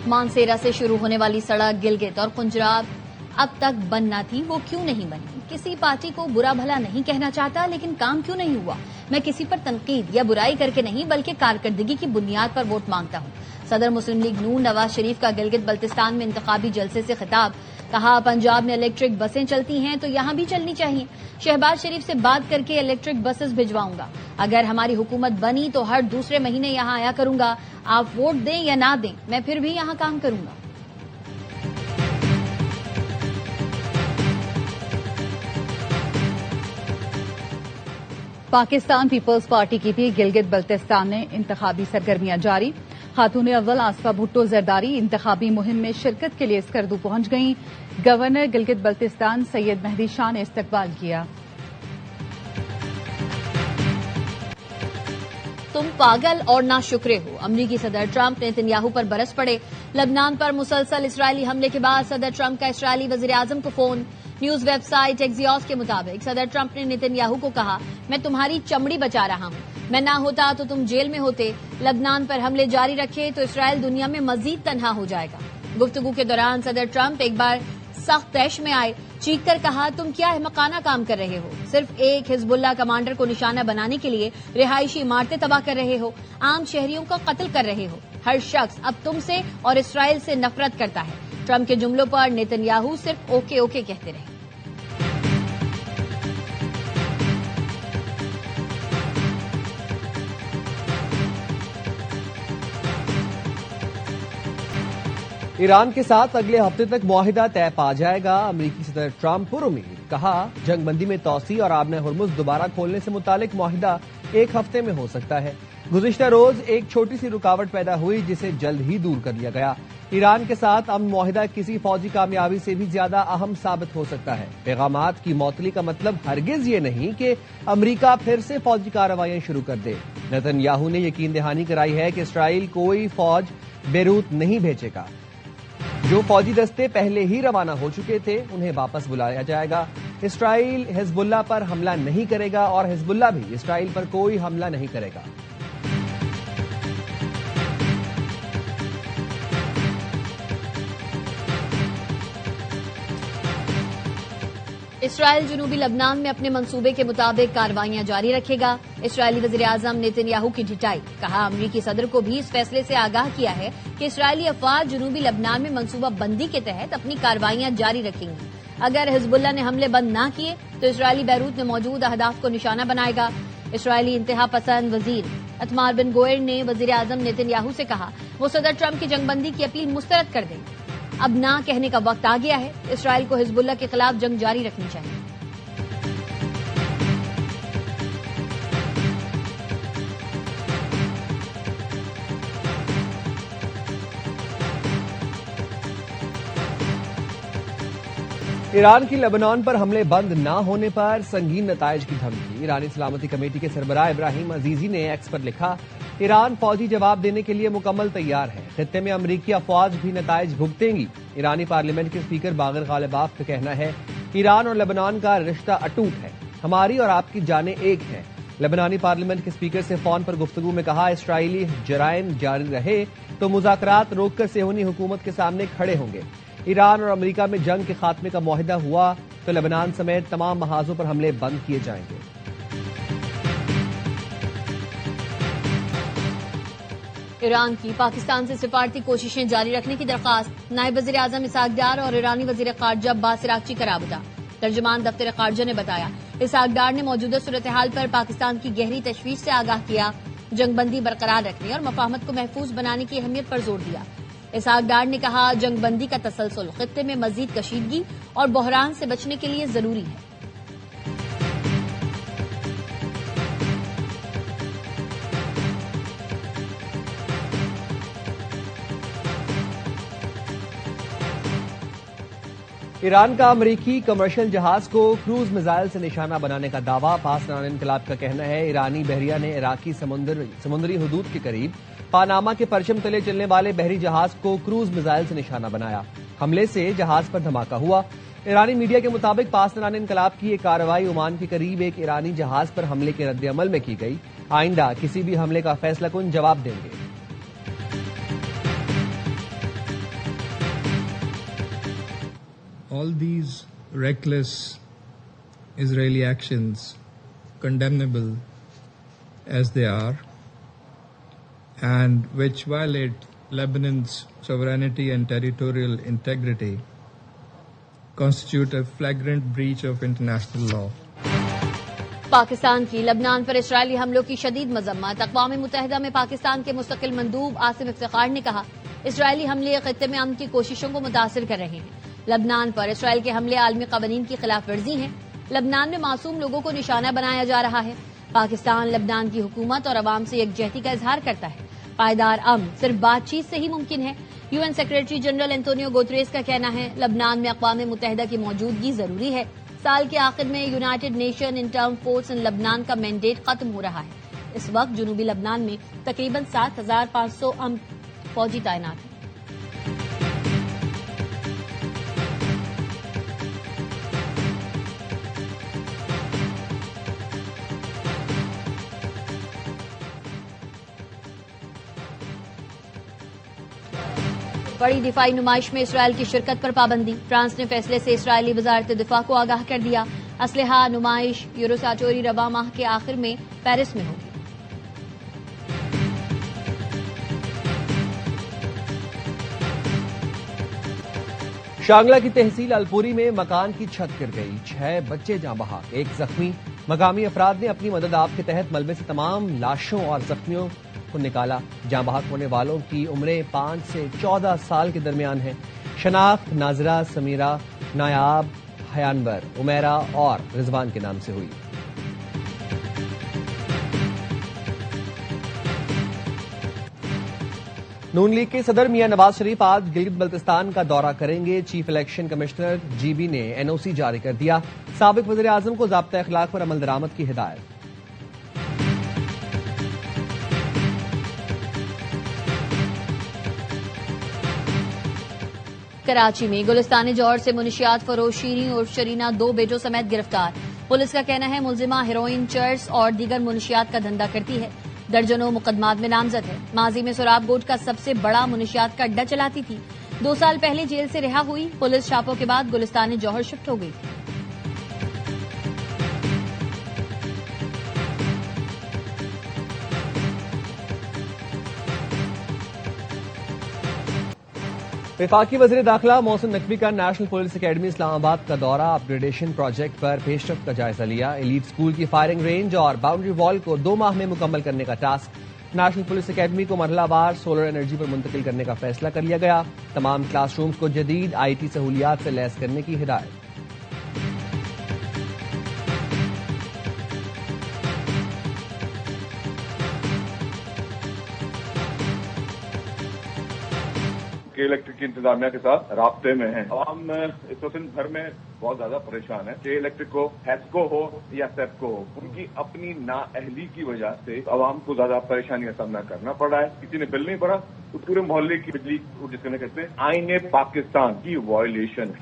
मानसेरा से शुरू होने वाली सड़क गिलगित और पुंजराब अब तक बनना थी, वो क्यों नहीं बनी? किसी पार्टी को बुरा भला नहीं कहना चाहता, लेकिन काम क्यों नहीं हुआ? मैं किसी पर तनकीद या बुराई करके नहीं, बल्कि कारकर्दगी की बुनियाद पर वोट मांगता हूं। सदर मुस्लिम लीग नून नवाज शरीफ का गिलगित बल्तिस्तान में इंतखाबी जलसे से खिताब। कहा, पंजाब में इलेक्ट्रिक बसें चलती हैं तो यहां भी चलनी चाहिए। शहबाज शरीफ से बात करके इलेक्ट्रिक बसेस भिजवाऊंगा। अगर हमारी हुकूमत बनी तो हर दूसरे महीने यहां आया करूंगा। आप वोट दें या ना दें, मैं फिर भी यहां काम करूंगा। पाकिस्तान पीपल्स पार्टी की भी गिलगित बल्तिस्तान में इंतखाबी सरगर्मियां जारी। खातून अव्वल आसफा भुट्टो जरदारी इंतखाबी मुहिम में शिरकत के लिए स्कर्दू पहुंच गईं। गवर्नर गिलगित बल्तिस्तान सैयद मेहदी शाह ने इस्तकबाल किया। तुम पागल और नाशुक्रे हो। अमरीकी सदर ट्रंप नेतन्याहू पर बरस पड़े। लबनान पर मुसलसल इसराइली हमले के बाद सदर ट्रंप का इसराइली वजीर आजम को फोन। न्यूज वेबसाइट एक्सियोस के मुताबिक सदर ट्रंप ने नेतन्याहू को कहा, मैं तुम्हारी चमड़ी बचा रहा हूं। मैं ना होता तो तुम जेल में होते। लबनान पर हमले जारी रखे तो इसराइल दुनिया में मजीद तन्हा हो जाएगा। गुफ्तगू के दौरान सदर ट्रंप एक बार सख्त तैश में आए। चीख कर कहा, तुम क्या अहमकाना काम कर रहे हो? सिर्फ एक हिजबुल्लाह कमांडर को निशाना बनाने के लिए रिहायशी इमारतें तबाह कर रहे हो, आम शहरियों का कत्ल कर रहे हो। हर शख्स अब तुमसे और इसराइल से नफरत करता है। ट्रंप के जुमलों पर नेतन्याहू सिर्फ ओके ओके कहते रहे। ईरान के साथ अगले हफ्ते तक मुआहिदा तय पा जाएगा। अमरीकी सदर ट्रंप पुरुमीद। कहा, जंगबंदी में तौसी और आबने हुर्मुज दोबारा खोलने से मुतालिक मुआहिदा एक हफ्ते में हो सकता है। गुज़िश्ता रोज एक छोटी सी रुकावट पैदा हुई, जिसे जल्द ही दूर कर लिया गया। ईरान के साथ अमन मुआहिदा किसी फौजी कामयाबी से भी ज्यादा अहम साबित हो सकता है। पैगामात की मौतली का मतलब हरगिज ये नहीं कि अमरीका फिर से फौजी कार्रवाइयां शुरू कर दे। नेतन्याहू ने यकीन दहानी कराई है कि इसराइल कोई फौज बेरूत नहीं भेजेगा। जो फौजी दस्ते पहले ही रवाना हो चुके थे उन्हें वापस बुलाया जाएगा। इसराइल हिजबुल्लाह पर हमला नहीं करेगा और हिजबुल्लाह भी इसराइल पर कोई हमला नहीं करेगा। इसराइल जनूबी लबनान में अपने मंसूबे के मुताबिक कार्रवाइयां जारी रखेगा। इसराइली वजीर आजम नेतन्याहू की ढिठाई। कहा, अमरीकी सदर को भी इस फैसले से आगाह किया है कि इसराइली अफवाज जनूबी लबनान में मंसूबा बंदी के तहत अपनी कार्रवाइयां जारी रखेंगी। अगर हिजबुल्लाह ने हमले बंद न किए तो इसराइली बैरूत में मौजूद अहदाफ को निशाना बनाएगा। इसराइली इंतहा पसंद वजीर अतमार बिन गोयर ने वजीर आजम नेतन्याहू से कहा, वो सदर ट्रंप की जंगबंदी की अपील मुस्तरद कर दें। अब ना कहने का वक्त आ गया है। इसराइल को हिजबुल्लाह के खिलाफ जंग जारी रखनी चाहिए। ईरान की लेबनान पर हमले बंद न होने पर संगीन नताइज की धमकी। ईरानी सलामती कमेटी के सरबराह इब्राहिम अजीजी ने एक्स पर लिखा, ईरान फौजी जवाब देने के लिए मुकम्मल तैयार है। खित्ते में अमरीकी अफवाज भी नताइज भुगतेंगी। ईरानी पार्लियामेंट के स्पीकर बागर गालिबाफ का कहना है, ईरान और लेबनान का रिश्ता अटूट है, हमारी और आपकी जानें एक हैं। लेबनानी पार्लियामेंट के स्पीकर से फोन पर गुफ्तगू में कहा, इसराइली जराइम जारी रहे तो मुज़ाकरात रोककर सेहूनी हुकूमत के सामने खड़े होंगे। ईरान और अमरीका में जंग के खात्मे का मुआहिदा हुआ तो लेबनान समेत तमाम महाजों पर हमले बंद किए जाएंगे। ईरान की पाकिस्तान से सिफारती कोशिशें जारी रखने की दरख्वास्त। नायब वजीर आजम इसहाक डार और ईरानी वजीर खारजा अब्बास अरागची का राबता। तर्जुमान दफ्तर खारजा ने बताया, इसहाक डार ने मौजूदा सूरत हाल पर पाकिस्तान की गहरी तशवीश से आगाह किया, जंगबंदी बरकरार रखने और मफाहमत को महफूज बनाने की अहमियत पर जोर दिया। इसहाक डार ने कहा, जंगबंदी का तसलसल खित्ते में मजीद कशीदगी और बहरान से बचने के लिए जरूरी है। ईरान का अमरीकी कमर्शियल जहाज को क्रूज मिसाइल से निशाना बनाने का दावा। पासदान इनकलाब का कहना है, ईरानी बहरिया ने इराकी समुद्री हुदूद के करीब पानामा के परचम तले चलने वाले बहरी जहाज को क्रूज मिसाइल से निशाना बनाया। हमले से जहाज पर धमाका हुआ। ईरानी मीडिया के मुताबिक पासदान इनकलाब की यह कार्रवाई ओमान के करीब एक ईरानी जहाज पर हमले के रद्द-ए-अमल में की गई। आइंदा किसी भी हमले का फैसला कुन जवाब देंगे। all these reckless Israeli actions, condemnable as they are, and which violate Lebanon's sovereignty and territorial integrity, constitute a flagrant breach of international law. Pakistan की लबनान पर इसराइली हमलों की शदीद मजम्मत। अक़वाम मुत्तहिदा में पाकिस्तान के मुस्तकिल मंदूब आसिम इफ्तिखार ने कहा, इसराइली हमले खित्ते में अमन की कोशिशों को मुतासिर कर रहे हैं। लबनान पर इसराइल के हमले आलमी कवानीन की खिलाफ वर्जी हैं। लबनान में मासूम लोगों को निशाना बनाया जा रहा है। पाकिस्तान लबनान की हुकूमत और अवाम से यकजहती का इजहार करता है। पायदार अमन सिर्फ बातचीत से ही मुमकिन है। UN secretary general Antonio Guterres का कहना है, लबनान में अक़वाम मुत्तहिदा की मौजूदगी जरूरी है। साल के आखिर में United Nation interim force in Lebanon का मैंडेट खत्म हो रहा है। इस वक्त जनूबी लबनान में तकरीबन 7,500 फौजी तैनात हैं। बड़ी दिफाई नुमाइश में इसराइल की शिरकत पर पाबंदी। फ्रांस ने फैसले से इसराइली वजारत दिफा को आगाह कर दिया। असलहा नुमाइश यूरोसाटोरी रवा माह के आखिर में पेरिस में होगी। शांगला की तहसील अलपुरी में मकान की छत गिर गई, 6 बच्चे जाँ बहक, 1 जख्मी। मकामी अफराद ने अपनी मदद आप के तहत मलबे से तमाम लाशों और जख्मियों को निकाला। जाँ बहक होने वालों की उम्रें 5 से 14 साल के दरमियान है। शनाख्त नाजरा, समीरा, नायाब, हयानबर, उमेरा और रिजवान के नाम से हुई। नून लीग के सदर मियां नवाज शरीफ आज गिलगित बल्तिस्तान का दौरा करेंगे। चीफ इलेक्शन कमिश्नर जीबी ने एनओसी जारी कर दिया। साबिक वज़ीर आज़म को ज़ाब्ता इखलाक पर अमल दरामद की हिदायत। कराची में गुलिस्तान जौहर से मुनशियात फरोश शीरीन और शरीना 2 बेटों समेत गिरफ्तार। पुलिस का कहना है, मुलजिमा हेरोइन, चर्स और दीगर मुनशियात का धंधा करती है। दर्जनों मुकदमात में नामजद है। माजी में सुराब गोट का सबसे बड़ा मुनशियात का अड्डा चलाती थी। 2 साल पहले जेल से रिहा हुई। पुलिस छापों के बाद गुलिस्तान जौहर शिफ्ट हो गई थी। वफाकी वज़ीर दाखिला मोहसिन नकवी का नेशनल पुलिस अकेडमी इस्लामाबाद का दौरा। अपग्रेडेशन प्रोजेक्ट पर पेशरफ्त का जायजा लिया। एलीट स्कूल की फायरिंग रेंज और बाउंड्री वॉल को 2 माह में मुकम्मल करने का टास्क। नेशनल पुलिस अकेडमी को मरहलावार सोलर एनर्जी पर मुंतकिल करने का फैसला कर लिया गया। तमाम क्लासरूम्स को जदीद आईटी सहूलियात से लैस करने की हिदायत। के इलेक्ट्रिक की इंतजामिया के साथ राब्ते में है। आवाम इस वक्त भर में बहुत ज्यादा परेशान है। के इलेक्ट्रिक को, हैस्को हो या सेप्को हो, उनकी अपनी नाअहली की वजह से आवाम को ज्यादा परेशानी का सामना करना पड़ रहा है। किसी ने बिल नहीं पड़ा तो पूरे मोहल्ले की बिजली जिसको कहते हैं आईने पाकिस्तान की वायलेशन।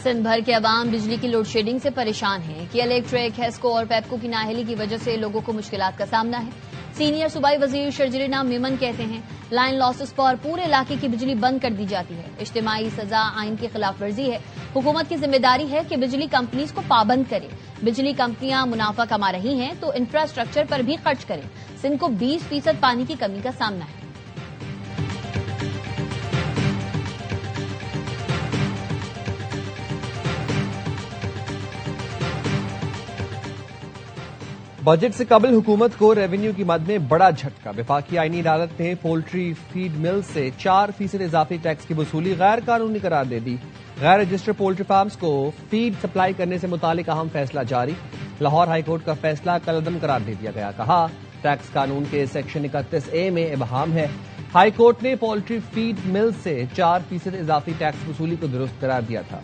सिंध भर के अवाम बिजली की लोड शेडिंग से परेशान हैं कि इलेक्ट्रिक, हैस्को और पेप्को की नाअहली की वजह से लोगों को मुश्किलात का सामना है। सीनियर सूबाई वजीर शर्जीना मेमन कहते हैं, लाइन लॉसेस पर पूरे इलाके की बिजली बंद कर दी जाती है। इज्तिमाई सजा आइन की खिलाफ वर्जी है। हुकूमत की जिम्मेदारी है कि बिजली कंपनीज को पाबंद करे। बिजली कंपनियां मुनाफा कमा रही हैं तो इंफ्रास्ट्रक्चर पर भी खर्च करें। सिंध को 20% पानी की कमी का सामना है। बजट से कबल हुकूमत को रेवेन्यू की मद में बड़ा झटका। वफाकी आईनी अदालत ने पोल्ट्री फीड मिल से 4% इजाफी टैक्स की वसूली गैर कानूनी करार दे दी। गैर रजिस्टर्ड पोल्ट्री फार्म्स को फीड सप्लाई करने से मुतालिक अहम फैसला जारी। लाहौर हाईकोर्ट का फैसला कलअदम करार दे दिया गया। कहा, टैक्स कानून के सेक्शन 31A में इबहाम है। हाईकोर्ट ने पोल्ट्री फीड मिल से 4% इजाफी टैक्स वसूली को दुरुस्त करार दिया था।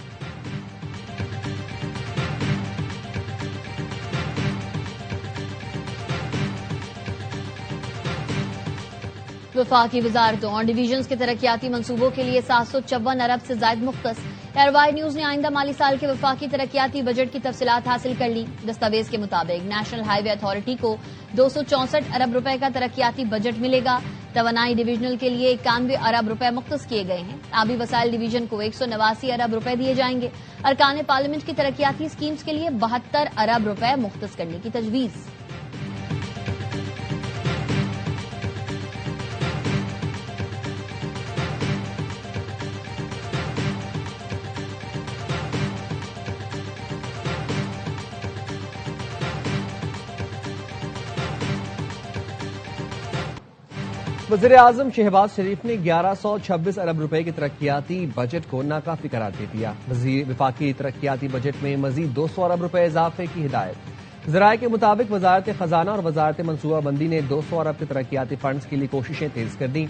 वफाकी वजारतों और डिवीजन्स के तरक्याती मंसूबों के लिए 754 अरब से ज्यादा मुख्तस। कार्रवाई न्यूज ने आइंदा माली साल के वफाकी तरक्याती बजट की तफसीलात हासिल कर ली। दस्तावेज के मुताबिक नेशनल हाईवे अथॉरिटी को 264 अरब रुपए का तरक्याती बजट मिलेगा। तवानाई डिवीजनल के लिए 91 अरब रुपए मुख्तस किए गए हैं। आबी वसाइल डिवीजन को 189 अरब रुपए दिए जाएंगे। अरकान पार्लियामेंट की तरक्याती स्कीम्स के लिए 72 अरब रुपए मुख्तस करने की तजवीज। वज़ीर आज़म शहबाज शरीफ ने 1126 अरब रुपए के तरक्याती बजट को नाकाफी करार दे दिया। वफाकी तरक्याती बजट में मजीद 200 अरब रुपए इजाफे की हिदायत। ज़राए के मुताबिक वजारत खजाना और वजारत मनसूबाबंदी ने 200 अरब के तरक्याती फंड्स के लिए कोशिशें तेज कर दी।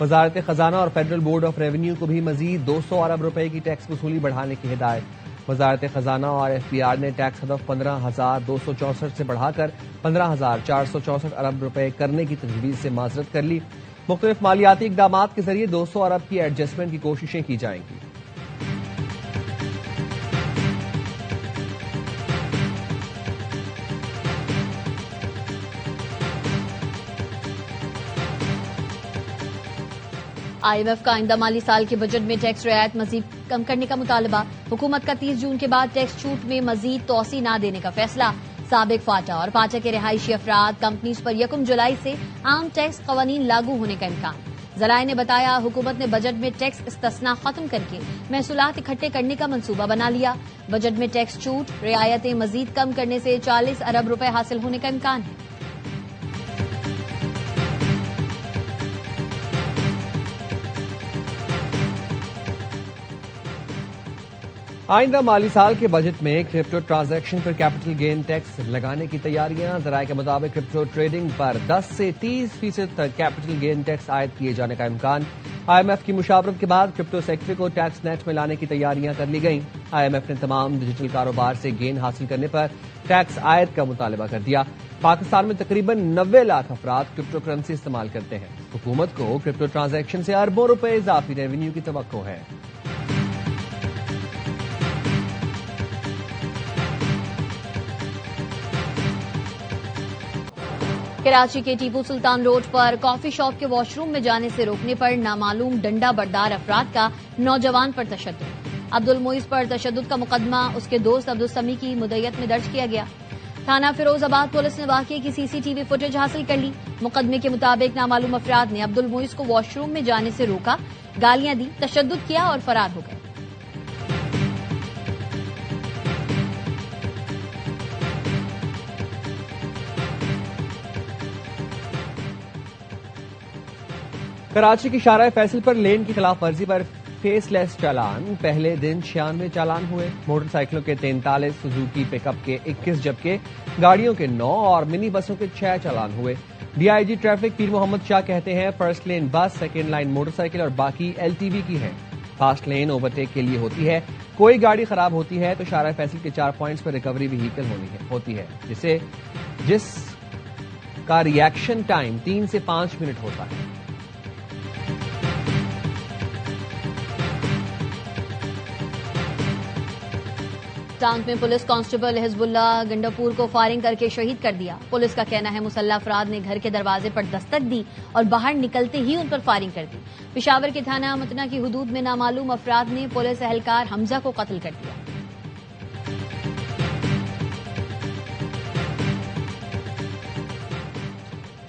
वजारत खजाना और फेडरल बोर्ड ऑफ रेवेन्यू को भी मजीद 200 अरब रुपए की टैक्स वसूली बढ़ाने की हिदायत। वजारत खजाना और FBR ने टैक्स हदफ 15,264 से बढ़ाकर 15,464 अरब रुपए करने की तजवीज से माजरत कर ली। मुख्तलिफ मालियाती इकदाम के जरिए 200 अरब की एडजस्टमेंट की कोशिशें की जाएंगी। IMF का आइंदा माली साल के बजट में टैक्स रियायत मजीद कम करने का मुतालबा। हुकूमत का 30 जून के बाद टैक्स छूट में मजीद तोसी न देने का फैसला। साबिक फाटा और पाटा के रिहायशी अफराद कंपनीज पर 1 जुलाई से आम टैक्स कवानीन लागू होने का इम्कान। जराए ने बताया हुकूमत ने बजट में टैक्स इस्तिस्ना खत्म करके महसूलात इकट्ठे करने का मंसूबा बना लिया। बजट में टैक्स छूट रियायतें मजीद कम करने से 40 अरब रुपए हासिल होने का इम्कान है। आइंदा माली साल के बजट में क्रिप्टो ट्रांजैक्शन पर कैपिटल गेन टैक्स लगाने की तैयारियां। ज़राए के मुताबिक क्रिप्टो ट्रेडिंग पर 10 से 30% तक कैपिटल गेन टैक्स आयद किए जाने का इम्कान। IMF की मुशावरत के बाद क्रिप्टो सेक्टर को टैक्स नेट में लाने की तैयारियां कर ली गईं। IMF ने तमाम डिजिटल कारोबार से गेन हासिल करने पर टैक्स आयद का मुतालबा कर दिया। पाकिस्तान में तकरीबन 90 लाख अफराद क्रिप्टो करेंसी इस्तेमाल करते हैं। हुकूमत को क्रिप्टो ट्रांजैक्शन से अरबों रुपए इजाफी रेवेन्यू की तवक्को है। कराची के टीपू सुल्तान रोड पर कॉफी शॉप के वॉशरूम में जाने से रोकने पर नामालूम डंडा बरदार अफराद का नौजवान पर तशद्दुद। अब्दुल मोइज पर तशद्दुद का मुकदमा उसके दोस्त अब्दुल समी की मुद्दत में दर्ज किया गया। थाना फिरोजाबाद पुलिस ने वाकये की CCTV फुटेज हासिल कर ली। मुकदमे के मुताबिक नामालूम अफराद ने अब्दुल मोइज को वॉशरूम में जाने से रोका, गालियां दी, तशद्दुद किया और फरार हो गए। कराची की शारा फैसल पर लेन की खिलाफ वर्जी पर फेसलेस चालान। पहले दिन 96 चालान हुए। मोटरसाइकिलों के 43, सुजुकी पिकअप के 21 जबकि गाड़ियों के 9 और मिनी बसों के 6 चालान हुए। DIG ट्रैफिक पीर मोहम्मद शाह कहते हैं फर्स्ट लेन बस, सेकेंड लाइन मोटरसाइकिल और बाकी LTV की है। फास्ट लेन ओवरटेक के लिए होती है। कोई गाड़ी खराब होती है तो शारा फैसल के 4 पॉइंट्स पर रिकवरी व्हीकल होती है जिसका रिएक्शन टाइम 3 से 5 मिनट होता है। टांग में पुलिस कांस्टेबल हिजबुल्ला गंडापुर को फायरिंग करके शहीद कर दिया। पुलिस का कहना है मुसल्लह अफराद ने घर के दरवाजे पर दस्तक दी और बाहर निकलते ही उन पर फायरिंग कर दी। पेशावर के थाना मुतना की हुदूद में नामालूम अफराद ने पुलिस एहलकार हमजा को कत्ल कर दिया।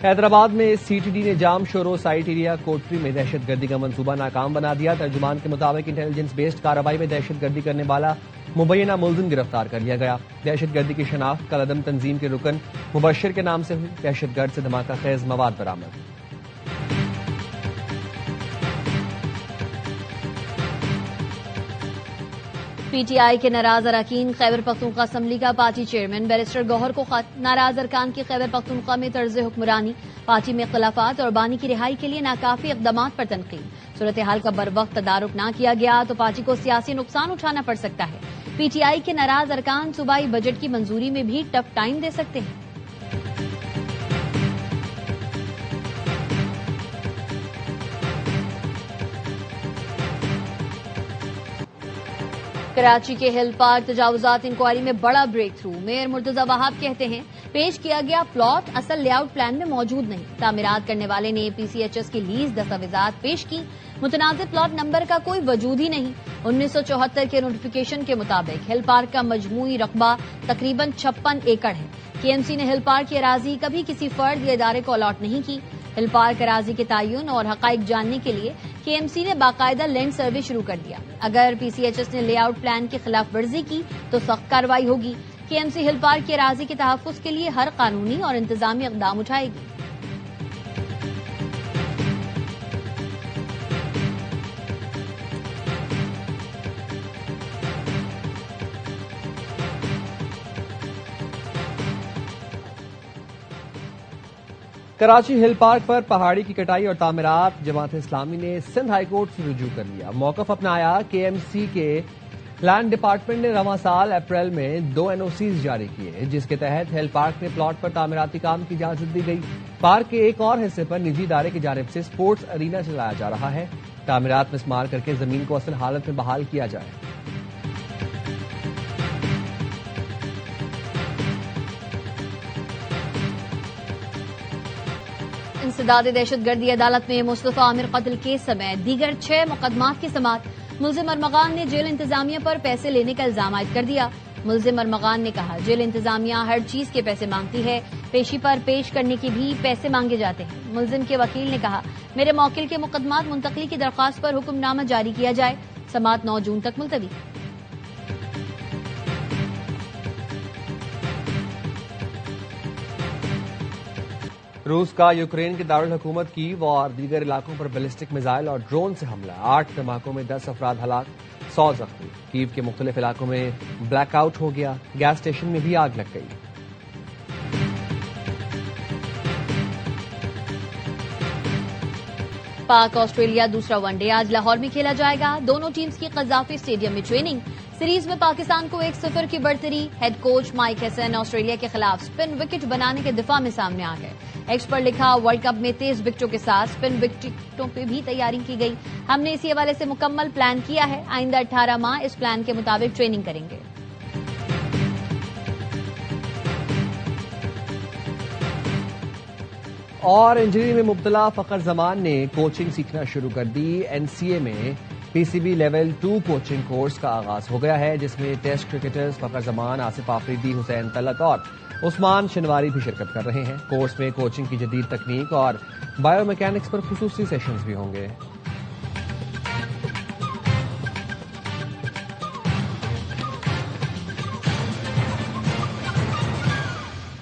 हैदराबाद में CTD ने जाम शोरो साइट एरिया कोटरी में दहशतगर्दी का मंसूबा नाकाम बना दिया। तर्जुमान के मुताबिक इंटेलिजेंस बेस्ड कार्रवाई में दहशतगर्दी करने वाला मुबैना मुलजिम गिरफ्तार कर लिया गया। दहशतगर्दी की शनाख्त कलअदम तंजीम के रुकन मुबशर के नाम से हुई। दहशतगर्द से धमाका खेज मवाद बरामद। PTI के नाराज अरकान खैबर पख्तूनख्वा असम्बली का पार्टी चेयरमैन बैरिस्टर गौहर को खत। नाराज अरकान की खैबर पख्तूनख्वा में तर्ज हुक्मरानी, पार्टी में इख्तलाफात और बानी की रिहाई के लिए नाकाफी इक़दामात पर तनकीद। सूरत हाल का बरवक्त तदारुक न किया गया तो पार्टी को सियासी नुकसान उठाना पड़ सकता है। PTI के नाराज अरकान सूबाई बजट की मंजूरी में भी टफ टाइम दे सकते हैं। कराची के हिल पार्क तजावुजात इंक्वायरी में बड़ा breakthrough. Mayor Murtaza Wahab कहते हैं पेश किया गया प्लॉट असल लेआउट प्लान में मौजूद नहीं। तामीरात करने वाले ने PCHS की लीज दस्तावेजात पेश की। मुतनाज़िर प्लॉट नंबर का कोई वजूद ही नहीं। 1974 के नोटिफिकेशन के मुताबिक हिल पार्क का मजमूई रकबा तकरीबन 56 एकड़ है। KMC ने हिल पार्क की अराजी कभी किसी फर्द या इदारे को अलॉट नहीं की। हिल पार्क अराजी के तयन और हकाइक जानने के लिए KMC ने बाकायदा लैंड सर्वे शुरू कर दिया। अगर PCHS ने लेआउट प्लान की खिलाफ वर्जी की तो सख्त कार्रवाई होगी। KMC हिल पार्क की अराजी के तहफ्फुज के लिए हर कानूनी और इंतजामी इक़दाम उठाएगी। कराची हिल पार्क पर पहाड़ी की कटाई और तामीरात जमात इस्लामी ने सिंध हाईकोर्ट से रुजू कर लिया। मौकफ अपनाया। KMC के लैंड डिपार्टमेंट ने रवां साल अप्रैल में 2 NOCs जारी किए, जिसके तहत हिल पार्क में प्लॉट पर तामीराती काम की इजाजत दी गई। पार्क के एक और हिस्से पर निजी इदारे की जानिब से स्पोर्ट्स अरीना चलाया जा रहा है। तामीरात में इस्तेमाल करके जमीन को असल हालत में बहाल किया जाए। इंसदाद दहशतगर्दी अदालत में मुस्तफा आमिर कत्ल केस समेत दीगर 6 मुकदमात की समाअत। मुल्जिम अरमगान ने जेल इंतजामिया पर पैसे लेने का इल्जाम आयद कर दिया। मुल्जिम अरमगान ने कहा जेल इंतजामिया हर चीज के पैसे मांगती है, पेशी पर पेश करने के भी पैसे मांगे जाते हैं। मुल्जिम के वकील ने कहा मेरे मौकिल के मुकदमात मुंतकली की दरख्वास्त पर हुक्मनामा जारी किया जाए। समाअत 9 जून तक मुलतवी। रूस का यूक्रेन के दारुल हुकूमत कीव और दीगर इलाकों पर बैलिस्टिक मिसाइल और ड्रोन से हमला। 8 धमाकों में 10 अफराद हलाक, 100 जख्मी। कीव के मुख्तलिफ इलाकों में ब्लैकआउट हो गया। गैस स्टेशन में भी आग लग गई। पाक ऑस्ट्रेलिया दूसरा वनडे आज लाहौर में खेला जाएगा। दोनों टीम्स की कज़ाफी स्टेडियम में ट्रेनिंग। सीरीज में पाकिस्तान को 1-0 की बढ़तरी। Head coach Mike Hesson Australia के खिलाफ स्पिन विकेट बनाने के दिफा में सामने आ गए। एक्स पर लिखा वर्ल्ड कप में तेज विकेटों के साथ स्पिन विकेटों पे भी तैयारी की गई। हमने इसी हवाले से मुकम्मल प्लान किया है। आइंदा 18 माह इस प्लान के मुताबिक ट्रेनिंग करेंगे। और इंजरी में मुब्तला फखर जमान ने कोचिंग सीखना शुरू कर दी। NCA में PCB लेवल 2 कोचिंग कोर्स का आगाज हो गया है, जिसमें टेस्ट क्रिकेटर्स फखर जमान, आसिफ आफरीदी, हुसैन तलत और उस्मान शनवारी भी शिरकत कर रहे हैं। कोर्स में कोचिंग की जदीद तकनीक और बायोमैकेनिक्स पर खुसूसी सेशंस भी होंगे।